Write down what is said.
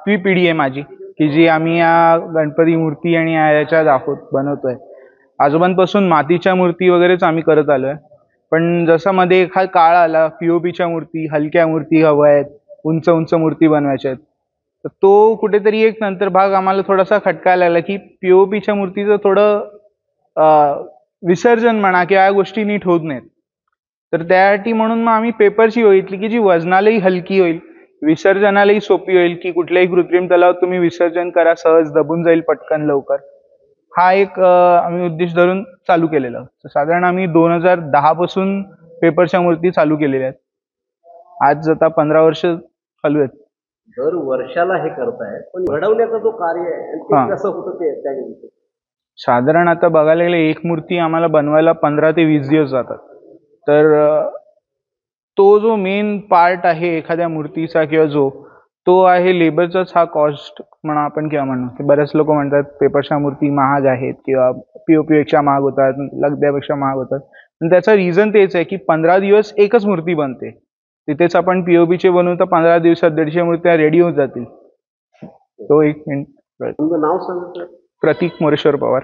सातवी पिढी आहे माझी, की जी आम्ही या गणपती मूर्ती आणि याच्या बनवतोय. आजोबांपासून मातीच्या मूर्ती वगैरेच आम्ही करत आलोय. पण जसा मध्ये एखादा काळ आला, पीओपीच्या मूर्ती, हलक्या मूर्ती हव्या आहेत, उंच उंच मूर्ती बनवायच्या आहेत, तर तो कुठेतरी एक नंतर भाग आम्हाला थोडासा खटकायला लागला, की पीओपीच्या मूर्तीचं थोडं विसर्जन म्हणा किंवा या गोष्टी नीट होत नाहीत. तर त्यासाठी म्हणून मग आम्ही पेपरची बघितली, की जी वजनालाही हलकी होईल, विसर्जनालाही सोपी होईल, की कुठल्याही कृत्रिम तलावात तुम्ही विसर्जन करा, सहज दबून जाईल पटकन लवकर. हा एक आम्ही उद्देश धरून चालू केलेला. साधारण आम्ही 2010 पासून पेपरच्या मूर्ती चालू केलेल्या आहेत. आज आता 15 वर्ष चालू आहेत. दर वर्षाला हे करताय, पण घडवण्याचा जो कार्य आहे ते कसं होतं ते त्याविषयी साधारण आता बघायला गेले एक मूर्ती आम्हाला बनवायला 15 ते 20 दिवस जातात. तर तो जो मेन पार्ट आहे एखाद्या मूर्तीचा किंवा तो आहे लेबरचाच हा कॉस्ट म्हणा आपण किंवा म्हणू, की बरेच लोक म्हणतात पेपरच्या मूर्ती महाग आहेत किंवा पीओपी पेक्षा महाग होतात, लगद्यापेक्षा महाग होतात. पण त्याचं रिझन तेच आहे की 15 दिवस एकच मूर्ती बनते. तिथेच आपण पीओपीचे बनवू तर 15 दिवसात 150 मूर्त्या रेडी होऊन जातील. तो एक मिनिट. तुमचं नाव सांगितलं? प्रतीक मोरेश्वर पवार.